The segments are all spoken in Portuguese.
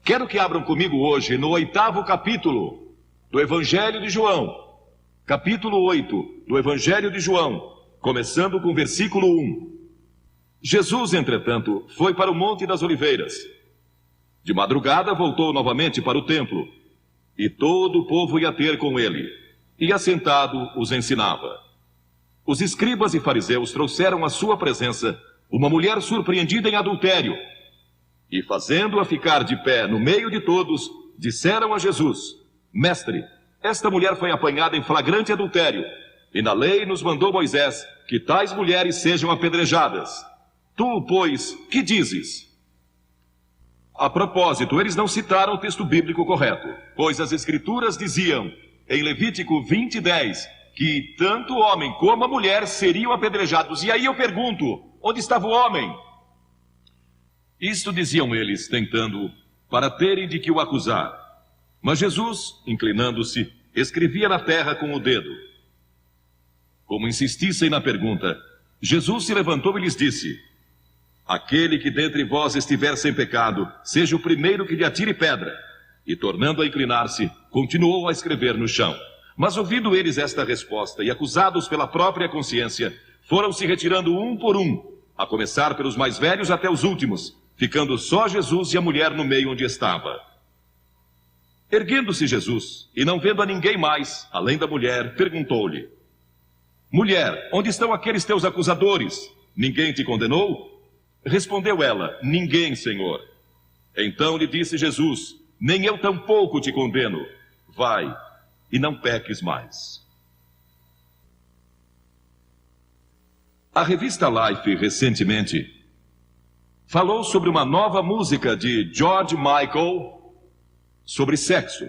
Quero que abram comigo hoje no 8º capítulo do Evangelho de João. Capítulo 8 do Evangelho de João, começando com o versículo 1. Jesus, entretanto, foi para o Monte das Oliveiras. De madrugada voltou novamente para o templo, e todo o povo ia ter com ele, e assentado os ensinava. Os escribas e fariseus trouxeram à sua presença uma mulher surpreendida em adultério, e fazendo-a ficar de pé no meio de todos, disseram a Jesus: Mestre, esta mulher foi apanhada em flagrante adultério, e na lei nos mandou Moisés que tais mulheres sejam apedrejadas. Tu, pois, que dizes? A propósito, eles não citaram o texto bíblico correto, pois as escrituras diziam, em Levítico 20:10, que tanto o homem como a mulher seriam apedrejados. E aí eu pergunto, onde estava o homem? Isto diziam eles, tentando, para terem de que o acusar. Mas Jesus, inclinando-se, escrevia na terra com o dedo. Como insistissem na pergunta, Jesus se levantou e lhes disse: Aquele que dentre vós estiver sem pecado, seja o primeiro que lhe atire pedra. E tornando a inclinar-se, continuou a escrever no chão. Mas ouvindo eles esta resposta e acusados pela própria consciência, foram se retirando um por um, a começar pelos mais velhos até os últimos, ficando só Jesus e a mulher no meio onde estava. Erguendo-se Jesus, e não vendo a ninguém mais, além da mulher, perguntou-lhe: Mulher, onde estão aqueles teus acusadores? Ninguém te condenou? Respondeu ela: Ninguém, Senhor. Então lhe disse Jesus: Nem eu tampouco te condeno. Vai, e não peques mais. A revista Life, recentemente, falou sobre uma nova música de George Michael sobre sexo.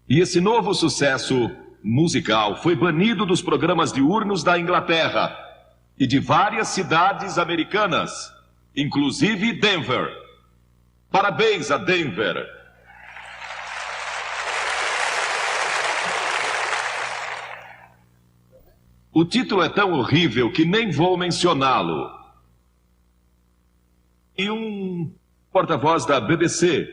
E esse novo sucesso musical foi banido dos programas diurnos da Inglaterra e de várias cidades americanas, inclusive Denver. Parabéns a Denver! O título é tão horrível que nem vou mencioná-lo. E um porta-voz da BBC,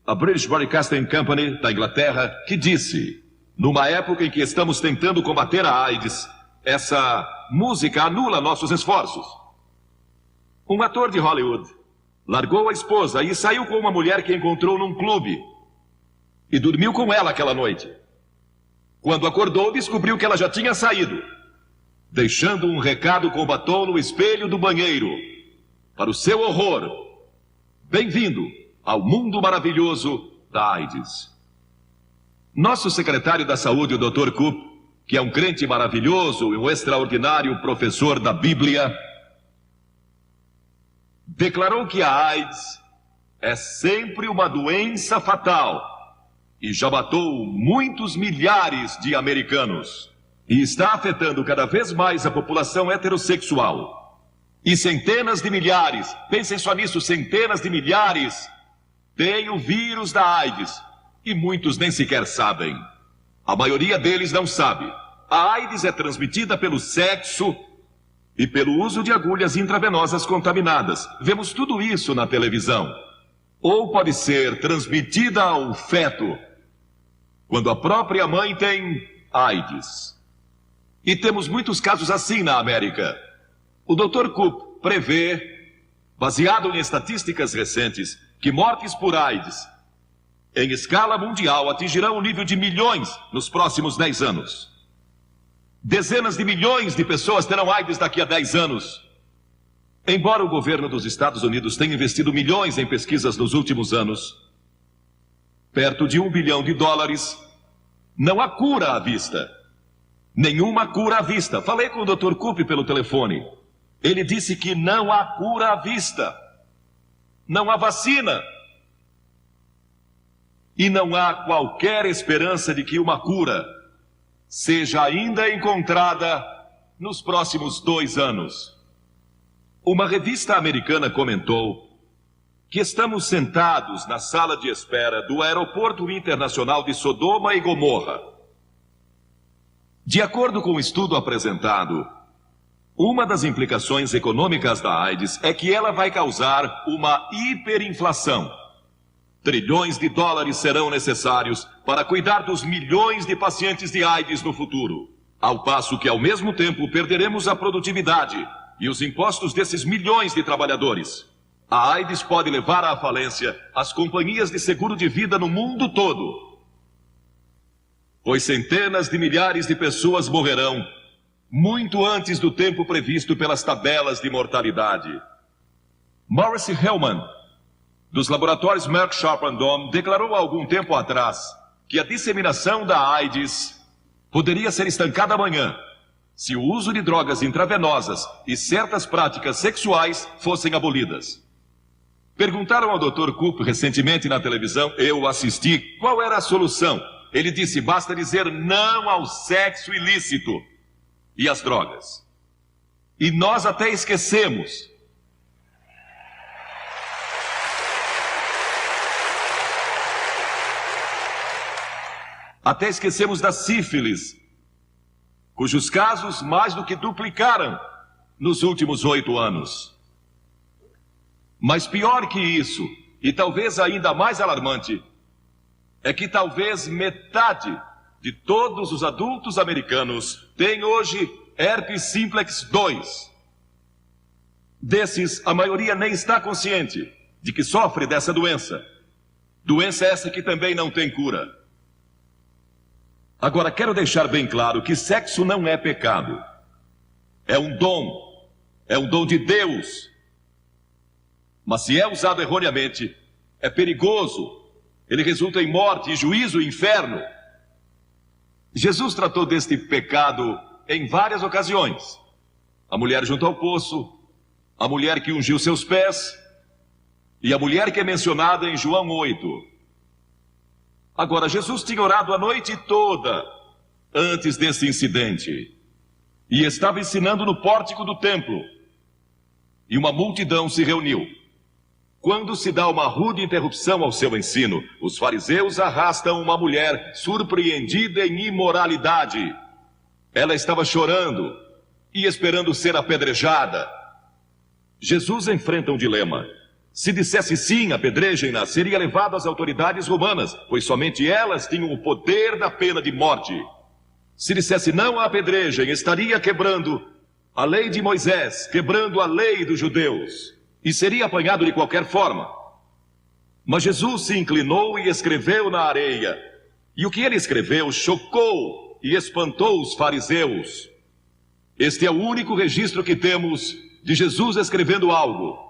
a British Broadcasting Company da Inglaterra, que disse: numa época em que estamos tentando combater a AIDS, essa música anula nossos esforços. Um ator de Hollywood largou a esposa e saiu com uma mulher que encontrou num clube e dormiu com ela aquela noite. Quando acordou, descobriu que ela já tinha saído, deixando um recado com batom no espelho do banheiro. Para o seu horror, bem-vindo ao mundo maravilhoso da AIDS. Nosso secretário da Saúde, o Dr. Coop, que é um crente maravilhoso e um extraordinário professor da Bíblia, declarou que a AIDS é sempre uma doença fatal e já matou muitos milhares de americanos e está afetando cada vez mais a população heterossexual. E centenas de milhares, pensem só nisso, centenas de milhares têm o vírus da AIDS e muitos nem sequer sabem. A maioria deles não sabe. A AIDS é transmitida pelo sexo e pelo uso de agulhas intravenosas contaminadas. Vemos tudo isso na televisão. Ou pode ser transmitida ao feto, quando a própria mãe tem AIDS. E temos muitos casos assim na América. O Dr. Coop prevê, baseado em estatísticas recentes, que mortes por AIDS, em escala mundial, atingirão o nível de milhões nos próximos 10 anos. Dezenas de milhões de pessoas terão AIDS daqui a 10 anos. Embora o governo dos Estados Unidos tenha investido milhões em pesquisas nos últimos anos, perto de $1 bilhão, não há cura à vista. Nenhuma cura à vista. Falei com o Dr. Coop pelo telefone. Ele disse que não há cura à vista. Não há vacina. E não há qualquer esperança de que uma cura seja ainda encontrada nos próximos 2 anos. Uma revista americana comentou que estamos sentados na sala de espera do Aeroporto Internacional de Sodoma e Gomorra. De acordo com o estudo apresentado, uma das implicações econômicas da AIDS é que ela vai causar uma hiperinflação. Trilhões de dólares serão necessários para cuidar dos milhões de pacientes de AIDS no futuro. Ao passo que, ao mesmo tempo, perderemos a produtividade e os impostos desses milhões de trabalhadores. A AIDS pode levar à falência as companhias de seguro de vida no mundo todo, pois centenas de milhares de pessoas morrerão muito antes do tempo previsto pelas tabelas de mortalidade. Maurice Hellman, dos laboratórios Merck Sharp & Dohme, declarou há algum tempo atrás que a disseminação da AIDS poderia ser estancada amanhã se o uso de drogas intravenosas e certas práticas sexuais fossem abolidas. Perguntaram ao Dr. Coop recentemente na televisão, eu assisti, qual era a solução. Ele disse, basta dizer não ao sexo ilícito e às drogas. E nós até esquecemos. Até esquecemos da sífilis, cujos casos mais do que duplicaram nos últimos 8 anos. Mas pior que isso, e talvez ainda mais alarmante, é que talvez metade de todos os adultos americanos tem hoje herpes simplex 2. Desses, a maioria nem está consciente de que sofre dessa doença. Doença essa que também não tem cura. Agora, quero deixar bem claro que sexo não é pecado. É um dom de Deus. Mas se é usado erroneamente, é perigoso. Ele resulta em morte, e juízo e inferno. Jesus tratou deste pecado em várias ocasiões. A mulher junto ao poço, a mulher que ungiu seus pés, e a mulher que é mencionada em João 8. Agora, Jesus tinha orado a noite toda antes desse incidente e estava ensinando no pórtico do templo. E uma multidão se reuniu. Quando se dá uma rude interrupção ao seu ensino, os fariseus arrastam uma mulher surpreendida em imoralidade. Ela estava chorando e esperando ser apedrejada. Jesus enfrenta um dilema. Se dissesse sim, apedrejem-na, seria levado às autoridades romanas, pois somente elas tinham o poder da pena de morte. Se dissesse não, apedrejem, estaria quebrando a lei de Moisés, quebrando a lei dos judeus, e seria apanhado de qualquer forma. Mas Jesus se inclinou e escreveu na areia, e o que ele escreveu chocou e espantou os fariseus. Este é o único registro que temos de Jesus escrevendo algo.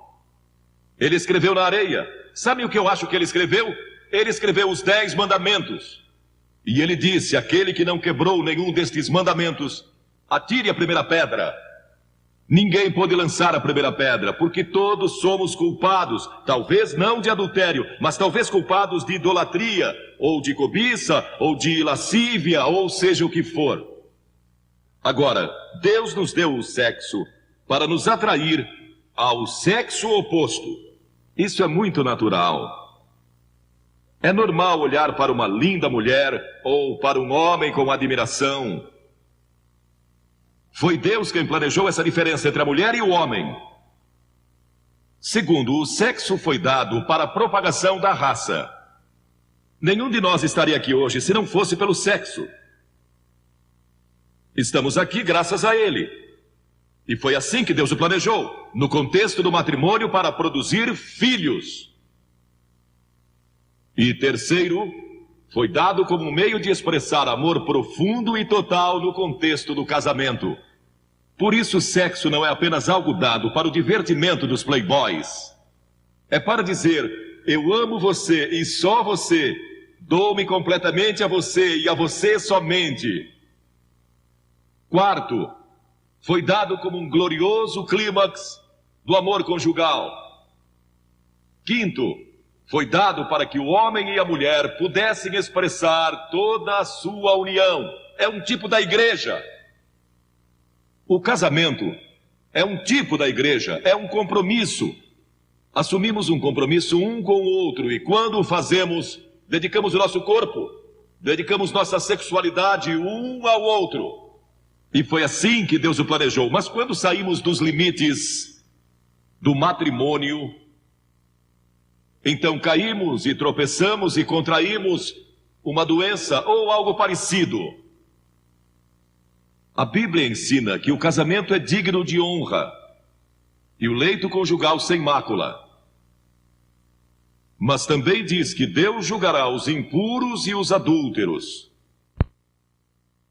Ele escreveu na areia. Sabe o que eu acho que ele escreveu? Ele escreveu os 10 mandamentos. E ele disse, aquele que não quebrou nenhum destes mandamentos, atire a primeira pedra. Ninguém pôde lançar a primeira pedra, porque todos somos culpados, talvez não de adultério, mas talvez culpados de idolatria, ou de cobiça, ou de lascívia, ou seja o que for. Agora, Deus nos deu o sexo para nos atrair ao sexo oposto. Isso é muito natural. É normal olhar para uma linda mulher ou para um homem com admiração. Foi Deus quem planejou essa diferença entre a mulher e o homem. Segundo, o sexo foi dado para a propagação da raça. Nenhum de nós estaria aqui hoje se não fosse pelo sexo. Estamos aqui graças a ele. E foi assim que Deus o planejou, no contexto do matrimônio para produzir filhos. E terceiro, foi dado como um meio de expressar amor profundo e total no contexto do casamento. Por isso o sexo não é apenas algo dado para o divertimento dos playboys. É para dizer, eu amo você e só você, dou-me completamente a você e a você somente. Quarto, foi dado como um glorioso clímax do amor conjugal. Quinto, foi dado para que o homem e a mulher pudessem expressar toda a sua união. É um tipo da igreja. O casamento é um tipo da igreja, é um compromisso. Assumimos um compromisso um com o outro e quando o fazemos, dedicamos o nosso corpo, dedicamos nossa sexualidade um ao outro. E foi assim que Deus o planejou. Mas quando saímos dos limites do matrimônio, Então caímos e tropeçamos e contraímos uma doença ou algo parecido. A Bíblia ensina que o casamento é digno de honra e o leito conjugal sem mácula. Mas também diz que Deus julgará os impuros e os adúlteros.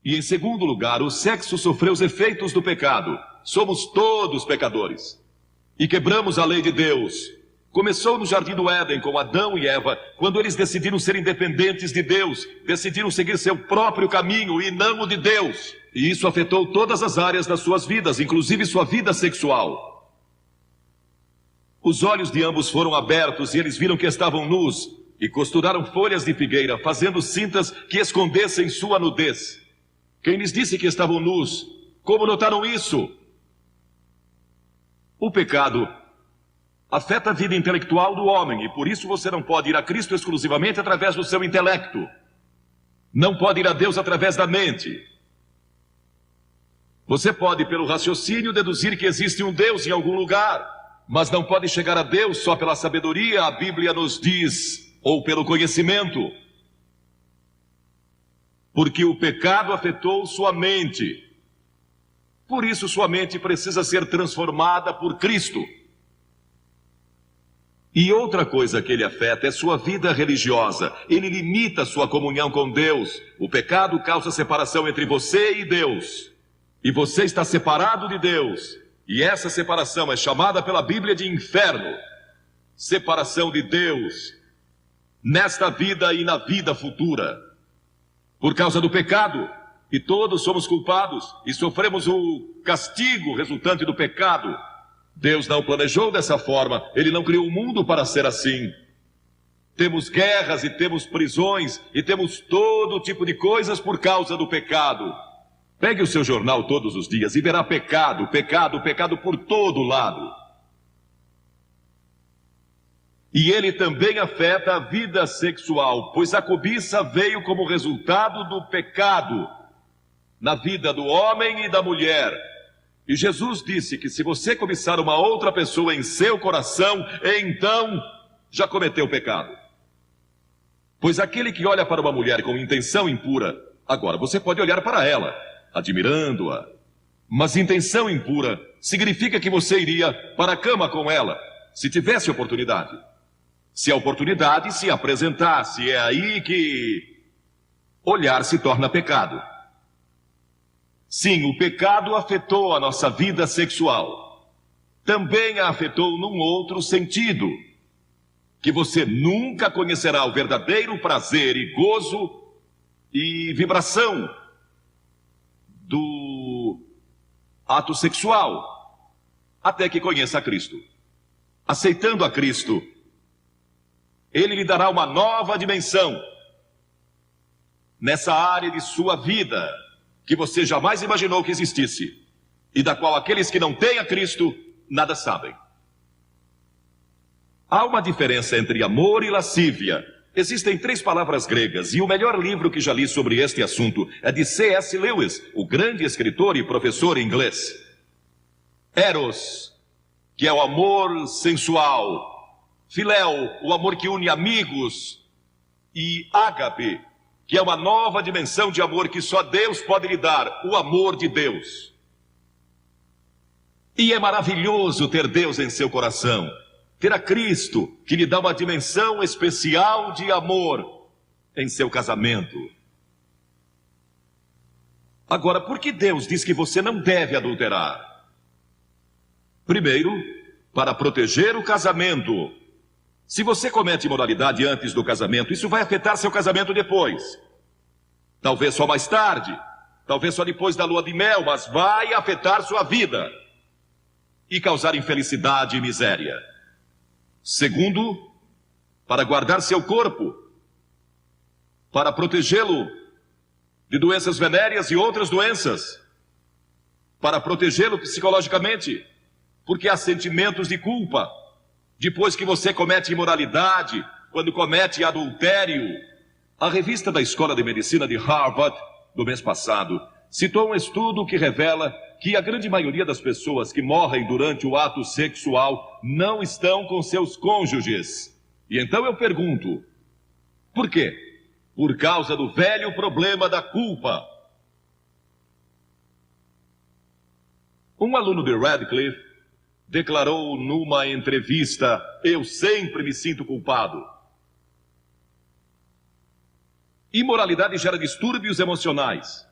E em segundo lugar, o sexo sofreu os efeitos do pecado. Somos todos pecadores. E quebramos a lei de Deus. Começou no Jardim do Éden com Adão e Eva, quando eles decidiram ser independentes de Deus, decidiram seguir seu próprio caminho e não o de Deus. E isso afetou todas as áreas das suas vidas, inclusive sua vida sexual. Os olhos de ambos foram abertos e eles viram que estavam nus e costuraram folhas de figueira, fazendo cintas que escondessem sua nudez. Quem lhes disse que estavam nus? Como notaram isso? O pecado afeta a vida intelectual do homem e por isso você não pode ir a Cristo exclusivamente através do seu intelecto. Não pode ir a Deus através da mente. Você pode, pelo raciocínio, deduzir que existe um Deus em algum lugar, mas não pode chegar a Deus só pela sabedoria, a Bíblia nos diz, ou pelo conhecimento. Porque o pecado afetou sua mente. Por isso sua mente precisa ser transformada por Cristo. E outra coisa que ele afeta é sua vida religiosa. Ele limita sua comunhão com Deus. O pecado causa separação entre você e Deus. E você está separado de Deus. E essa separação é chamada pela Bíblia de inferno. Separação de Deus nesta vida e na vida futura. Por causa do pecado. E todos somos culpados e sofremos o castigo resultante do pecado. Deus não planejou dessa forma, Ele não criou o mundo para ser assim. Temos guerras e temos prisões e temos todo tipo de coisas por causa do pecado. Pegue o seu jornal todos os dias e verá pecado, pecado, pecado por todo lado. E ele também afeta a vida sexual, pois a cobiça veio como resultado do pecado na vida do homem e da mulher. E Jesus disse que se você cobiçar uma outra pessoa em seu coração, então já cometeu pecado. Pois aquele que olha para uma mulher com intenção impura, agora você pode olhar para ela, admirando-a, mas intenção impura significa que você iria para a cama com ela, se tivesse oportunidade. Se a oportunidade se apresentasse, é aí que olhar se torna pecado. Sim, o pecado afetou a nossa vida sexual. Também a afetou num outro sentido, que você nunca conhecerá o verdadeiro prazer e gozo e vibração do ato sexual, até que conheça a Cristo. Aceitando a Cristo, Ele lhe dará uma nova dimensão nessa área de sua vida, que você jamais imaginou que existisse, e da qual aqueles que não têm a Cristo nada sabem. Há uma diferença entre amor e lascívia. Existem 3 palavras gregas, e o melhor livro que já li sobre este assunto é de C.S. Lewis, o grande escritor e professor inglês. Eros, que é o amor sensual. Filéu, o amor que une amigos. E ágape, que é uma nova dimensão de amor que só Deus pode lhe dar, o amor de Deus. E é maravilhoso ter Deus em seu coração, ter a Cristo, que lhe dá uma dimensão especial de amor em seu casamento. Agora, por que Deus diz que você não deve adulterar? Primeiro, para proteger o casamento. Se você comete imoralidade antes do casamento, isso vai afetar seu casamento depois. Talvez só mais tarde, talvez só depois da lua de mel, mas vai afetar sua vida e causar infelicidade e miséria. Segundo, para guardar seu corpo, para protegê-lo de doenças venéreas e outras doenças, para protegê-lo psicologicamente, porque há sentimentos de culpa. Depois que você comete imoralidade, quando comete adultério. A revista da Escola de Medicina de Harvard, do mês passado, citou um estudo que revela que a grande maioria das pessoas que morrem durante o ato sexual não estão com seus cônjuges. E então eu pergunto, por quê? Por causa do velho problema da culpa. Um aluno de Radcliffe declarou numa entrevista: eu sempre me sinto culpado. Imoralidade gera distúrbios emocionais,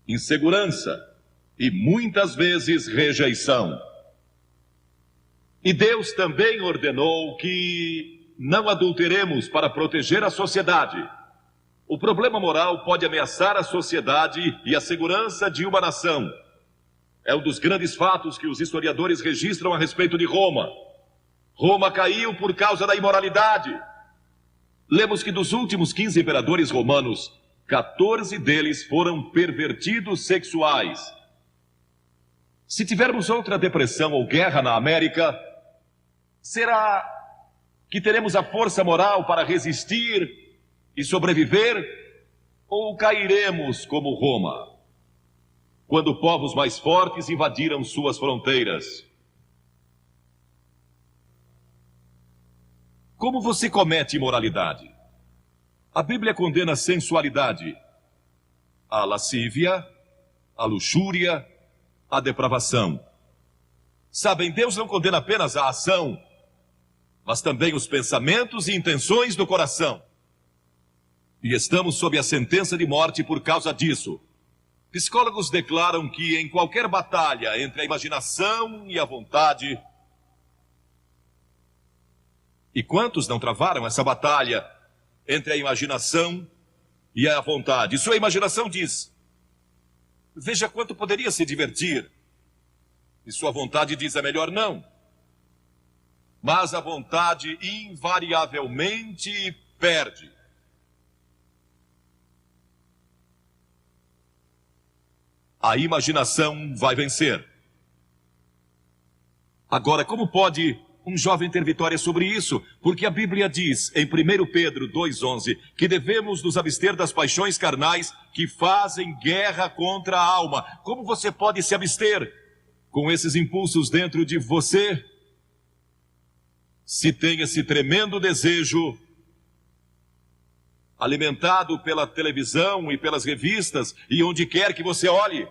insegurança e muitas vezes rejeição. E Deus também ordenou que não adulteremos para proteger a sociedade. O problema moral pode ameaçar a sociedade e a segurança de uma nação. É um dos grandes fatos que os historiadores registram a respeito de Roma. Roma caiu por causa da imoralidade. Lemos que dos últimos 15 imperadores romanos, 14 deles foram pervertidos sexuais. Se tivermos outra depressão ou guerra na América, será que teremos a força moral para resistir e sobreviver? Ou cairemos como Roma, quando povos mais fortes invadiram suas fronteiras? Como você comete imoralidade? A Bíblia condena a sensualidade, a lascívia, a luxúria, a depravação. Sabem, Deus não condena apenas a ação, mas também os pensamentos e intenções do coração. E estamos sob a sentença de morte por causa disso. Psicólogos declaram que em qualquer batalha entre a imaginação e a vontade... E quantos não travaram essa batalha entre a imaginação e a vontade? Sua imaginação diz: veja quanto poderia se divertir. E sua vontade diz: é melhor não. Mas a vontade invariavelmente perde. A imaginação vai vencer. Agora, como pode um jovem ter vitória sobre isso? Porque a Bíblia diz, em 1 Pedro 2,11, que devemos nos abster das paixões carnais que fazem guerra contra a alma. Como você pode se abster com esses impulsos dentro de você, se tem esse tremendo desejo alimentado pela televisão e pelas revistas e onde quer que você olhe?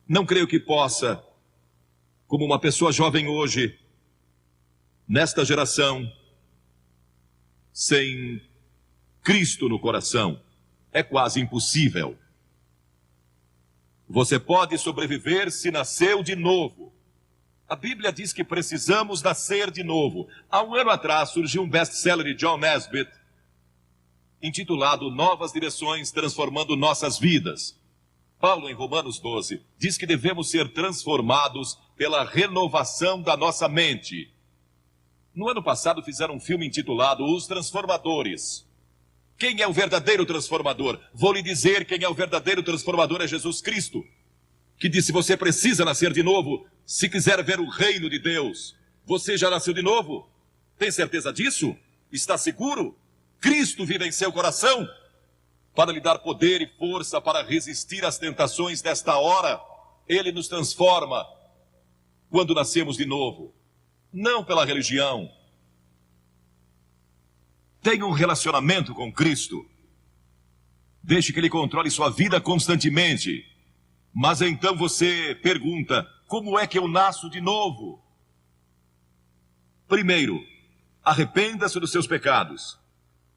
Não creio que possa, como uma pessoa jovem hoje, nesta geração, sem Cristo no coração. É quase impossível. Você pode sobreviver se nasceu de novo. A Bíblia diz que precisamos nascer de novo. Há um ano atrás surgiu um best-seller de John Nesbitt, intitulado Novas Direções Transformando Nossas Vidas. Paulo, em Romanos 12, diz que devemos ser transformados pela renovação da nossa mente. No ano passado fizeram um filme intitulado Os Transformadores. Quem é o verdadeiro transformador? Vou lhe dizer quem é o verdadeiro transformador: é Jesus Cristo, que disse: você precisa nascer de novo se quiser ver o reino de Deus. Você já nasceu de novo? Tem certeza disso? Está seguro? Cristo vive em seu coração para lhe dar poder e força para resistir às tentações desta hora. Ele nos transforma quando nascemos de novo, não pela religião. Tenha um relacionamento com Cristo. Deixe que Ele controle sua vida constantemente. Mas então você pergunta: como é que eu nasço de novo? Primeiro, arrependa-se dos seus pecados.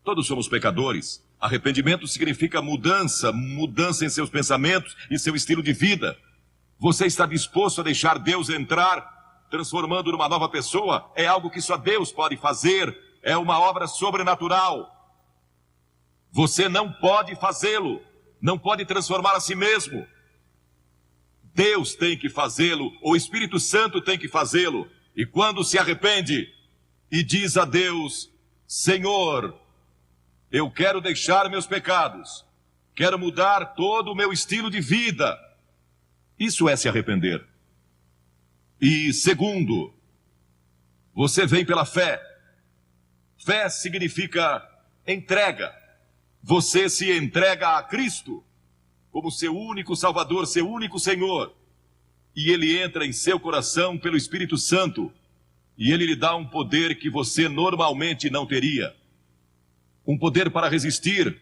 Todos somos pecadores. Arrependimento significa mudança em seus pensamentos e seu estilo de vida. Você está disposto a deixar Deus entrar, transformando numa nova pessoa? É algo que só Deus pode fazer. É uma obra sobrenatural. Você não pode fazê-lo. Não pode transformar a si mesmo. Deus tem que fazê-lo. O Espírito Santo tem que fazê-lo. E quando se arrepende e diz a Deus: Senhor, eu quero deixar meus pecados, quero mudar todo o meu estilo de vida. Isso é se arrepender. E segundo, você vem pela fé. Fé significa entrega. Você se entrega a Cristo como seu único Salvador, seu único Senhor. E Ele entra em seu coração pelo Espírito Santo. e ele lhe dá um poder que você normalmente não teria. Um poder para resistir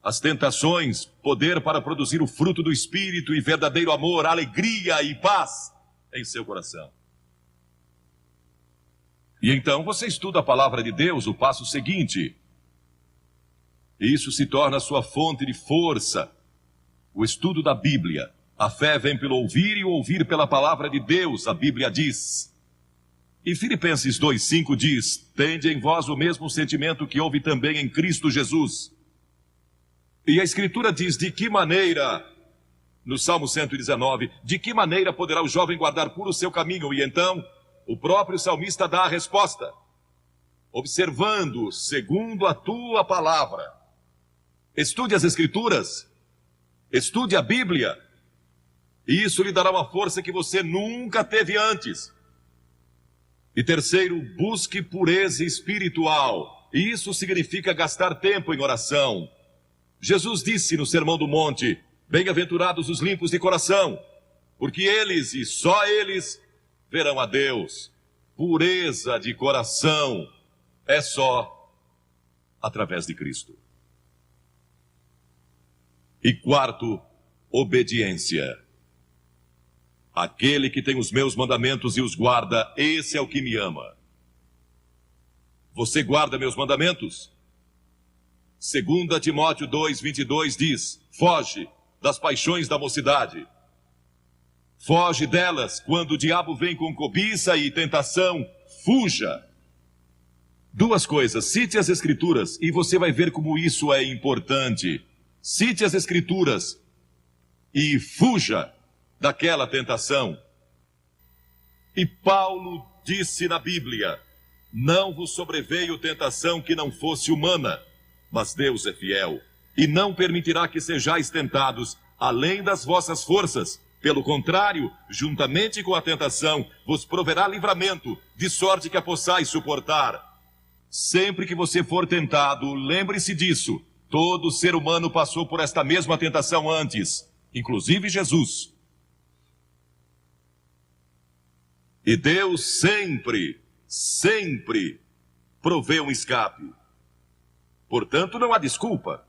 às tentações, poder para produzir o fruto do Espírito e verdadeiro amor, alegria e paz em seu coração. E então você estuda a palavra de Deus, o passo seguinte. E isso se torna a sua fonte de força. O estudo da Bíblia. A fé vem pelo ouvir e o ouvir pela palavra de Deus, a Bíblia diz. E Filipenses 2,5 diz: tende em vós o mesmo sentimento que houve também em Cristo Jesus. E a Escritura diz: de que maneira, no Salmo 119, de que maneira poderá o jovem guardar puro o seu caminho? E então, o próprio salmista dá a resposta: observando segundo a tua palavra. Estude as Escrituras, estude a Bíblia, e isso lhe dará uma força que você nunca teve antes. E terceiro, busque pureza espiritual, e isso significa gastar tempo em oração. Jesus disse no Sermão do Monte: bem-aventurados os limpos de coração, porque eles e só eles verão a Deus. Pureza de coração é só através de Cristo. E quarto, obediência. Aquele que tem os meus mandamentos e os guarda, esse é o que me ama. Você guarda meus mandamentos? 2 Timóteo 2:22 diz: foge das paixões da mocidade. Foge delas quando o diabo vem com cobiça e tentação. Fuja. Duas coisas: cite as Escrituras e você vai ver como isso é importante. Cite as Escrituras e fuja daquela tentação. E Paulo disse na Bíblia: não vos sobreveio tentação que não fosse humana, mas Deus é fiel, e não permitirá que sejais tentados além das vossas forças. Pelo contrário, juntamente com a tentação, vos proverá livramento, de sorte que a possais suportar. Sempre que você for tentado, lembre-se disso. Todo ser humano passou por esta mesma tentação antes, inclusive Jesus. E Deus sempre provê um escape. Portanto, não há desculpa.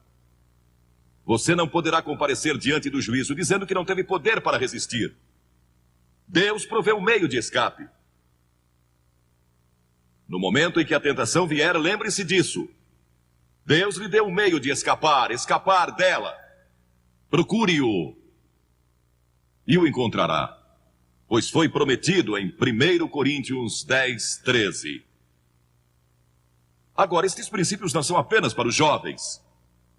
Você não poderá comparecer diante do juízo dizendo que não teve poder para resistir. Deus provê um meio de escape. No momento em que a tentação vier, lembre-se disso. Deus lhe deu um meio de escapar dela. Procure-o e o encontrará, pois foi prometido em 1 Coríntios 10:13. Agora, estes princípios não são apenas para os jovens,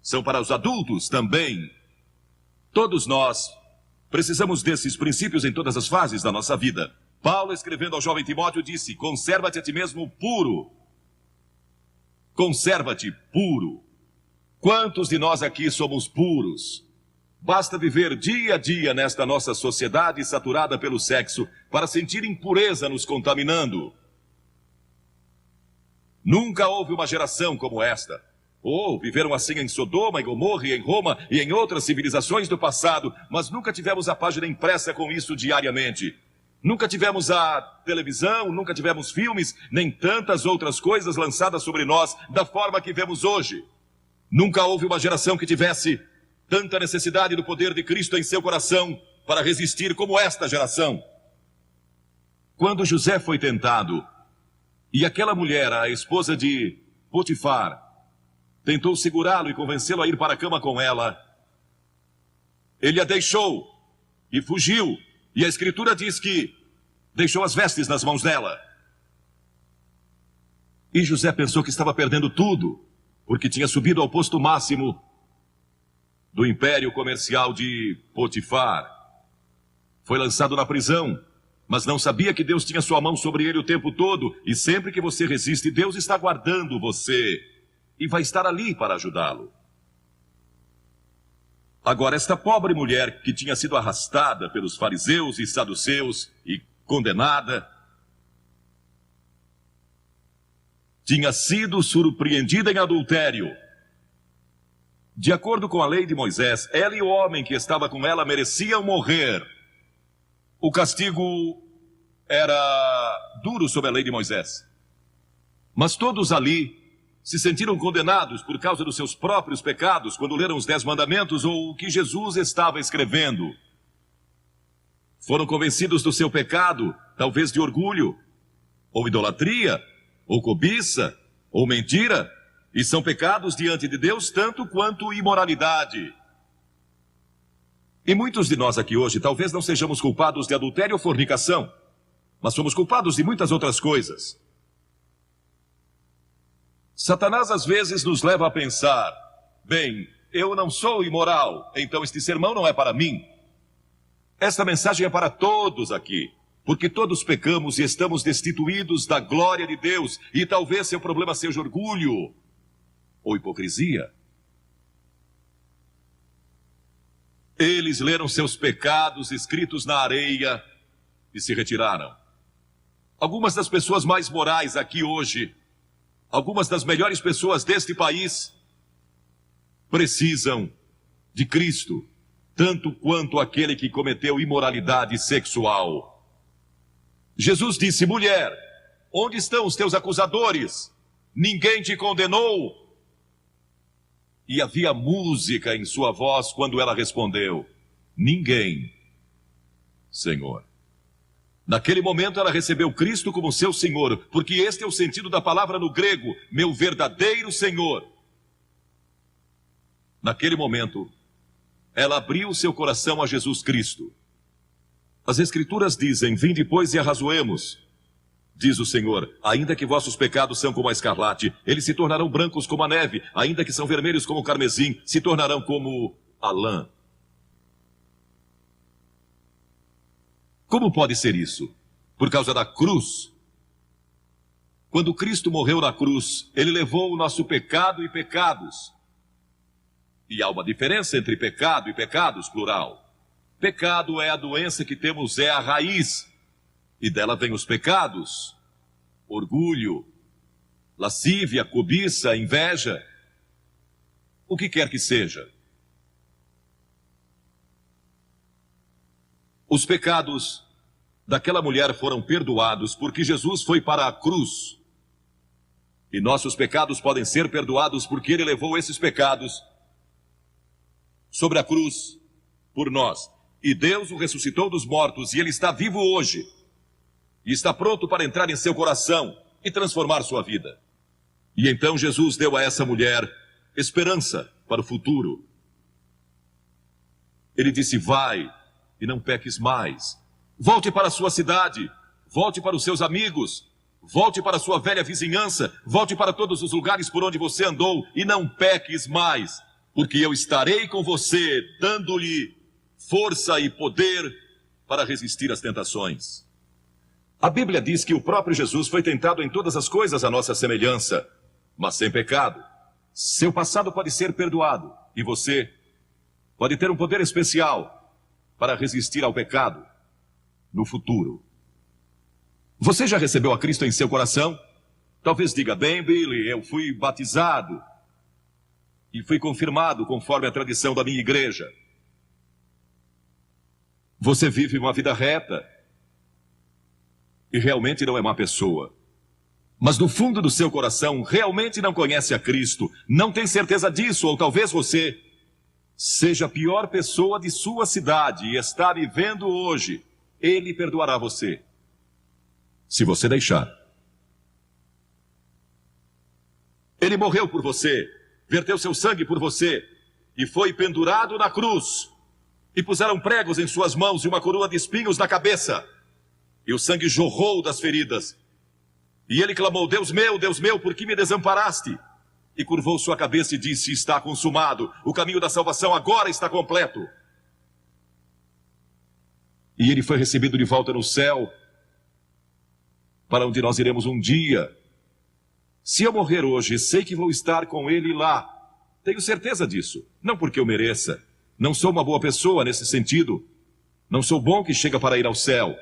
são para os adultos também. Todos nós precisamos desses princípios em todas as fases da nossa vida. Paulo, escrevendo ao jovem Timóteo, disse: conserva-te a ti mesmo puro. Conserva-te puro. Quantos de nós aqui somos puros? Basta viver dia a dia nesta nossa sociedade saturada pelo sexo para sentir impureza nos contaminando. Nunca houve uma geração como esta. Viveram assim em Sodoma, em Gomorra, e em Roma e em outras civilizações do passado, mas nunca tivemos a página impressa com isso diariamente. Nunca tivemos a televisão, nunca tivemos filmes, nem tantas outras coisas lançadas sobre nós da forma que vemos hoje. Nunca houve uma geração que tivesse tanta necessidade do poder de Cristo em seu coração para resistir como esta geração. Quando José foi tentado, e aquela mulher, a esposa de Potifar, tentou segurá-lo e convencê-lo a ir para a cama com ela, ele a deixou e fugiu. E a Escritura diz que deixou as vestes nas mãos dela. E José pensou que estava perdendo tudo, porque tinha subido ao posto máximo do império comercial de Potifar. Foi lançado na prisão, mas não sabia que Deus tinha sua mão sobre ele o tempo todo, e sempre que você resiste, Deus está guardando você e vai estar ali para ajudá-lo. Agora, esta pobre mulher que tinha sido arrastada pelos fariseus e saduceus e condenada, tinha sido surpreendida em adultério. De acordo com a lei de Moisés, ela e o homem que estava com ela mereciam morrer. O castigo era duro sobre a lei de Moisés. Mas todos ali se sentiram condenados por causa dos seus próprios pecados quando leram os 10 mandamentos ou o que Jesus estava escrevendo. Foram convencidos do seu pecado, talvez de orgulho, ou idolatria, ou cobiça, ou mentira, e são pecados diante de Deus tanto quanto imoralidade. E muitos de nós aqui hoje talvez não sejamos culpados de adultério ou fornicação, mas somos culpados de muitas outras coisas. Satanás às vezes nos leva a pensar, bem, eu não sou imoral, então este sermão não é para mim. Esta mensagem é para todos aqui, porque todos pecamos e estamos destituídos da glória de Deus, e talvez seu problema seja orgulho ou hipocrisia. Eles leram seus pecados escritos na areia e se retiraram. Algumas das pessoas mais morais aqui hoje, algumas das melhores pessoas deste país, precisam de Cristo, tanto quanto aquele que cometeu imoralidade sexual. Jesus disse, mulher, onde estão os teus acusadores? Ninguém te condenou? E havia música em sua voz quando ela respondeu, ninguém, Senhor. Naquele momento ela recebeu Cristo como seu Senhor, porque este é o sentido da palavra no grego, meu verdadeiro Senhor. Naquele momento, ela abriu seu coração a Jesus Cristo. As Escrituras dizem, vinde pois e arrazoemos. Diz o Senhor, ainda que vossos pecados são como a escarlate, eles se tornarão brancos como a neve, ainda que são vermelhos como o carmesim, se tornarão como a lã. Como pode ser isso? Por causa da cruz. Quando Cristo morreu na cruz, ele levou o nosso pecado e pecados. E há uma diferença entre pecado e pecados, plural. Pecado é a doença que temos, é a raiz. E dela vem os pecados. Orgulho, lascívia, cobiça, inveja. O que quer que seja. Os pecados daquela mulher foram perdoados porque Jesus foi para a cruz. E nossos pecados podem ser perdoados porque ele levou esses pecados sobre a cruz por nós. E Deus o ressuscitou dos mortos e ele está vivo hoje. E está pronto para entrar em seu coração e transformar sua vida. E então Jesus deu a essa mulher esperança para o futuro. Ele disse, vai e não peques mais. Volte para a sua cidade, volte para os seus amigos, volte para a sua velha vizinhança, volte para todos os lugares por onde você andou e não peques mais, porque eu estarei com você, dando-lhe força e poder para resistir às tentações. A Bíblia diz que o próprio Jesus foi tentado em todas as coisas à nossa semelhança, mas sem pecado. Seu passado pode ser perdoado e você pode ter um poder especial para resistir ao pecado no futuro. Você já recebeu a Cristo em seu coração? Talvez diga, bem, Billy, eu fui batizado e fui confirmado conforme a tradição da minha igreja. Você vive uma vida reta e realmente não é má pessoa. Mas no fundo do seu coração realmente não conhece a Cristo, não tem certeza disso, ou talvez você seja a pior pessoa de sua cidade e está me vendo hoje. Ele perdoará você, se você deixar. Ele morreu por você, verteu seu sangue por você e foi pendurado na cruz. E puseram pregos em suas mãos e uma coroa de espinhos na cabeça. E o sangue jorrou das feridas. E ele clamou, Deus meu, por que me desamparaste? E curvou sua cabeça e disse, está consumado. O caminho da salvação agora está completo. E ele foi recebido de volta no céu, para onde nós iremos um dia. Se eu morrer hoje, sei que vou estar com ele lá. Tenho certeza disso. Não porque eu mereça. Não sou uma boa pessoa nesse sentido. Não sou bom que chega para ir ao céu.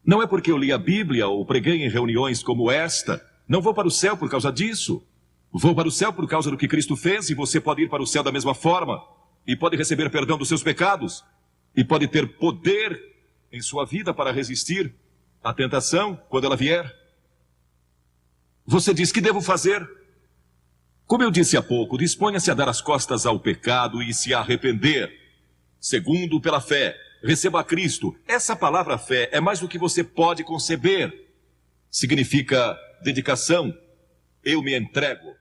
Não é porque eu li a Bíblia ou preguei em reuniões como esta. Não vou para o céu por causa disso. Vou para o céu por causa do que Cristo fez e você pode ir para o céu da mesma forma. E pode receber perdão dos seus pecados. E pode ter poder em sua vida para resistir A tentação, quando ela vier. Você diz que devo fazer? Como eu disse há pouco, disponha-se a dar as costas ao pecado e se arrepender. Segundo, pela fé, receba a Cristo. Essa palavra fé é mais do que você pode conceber. Significa dedicação. Eu me entrego.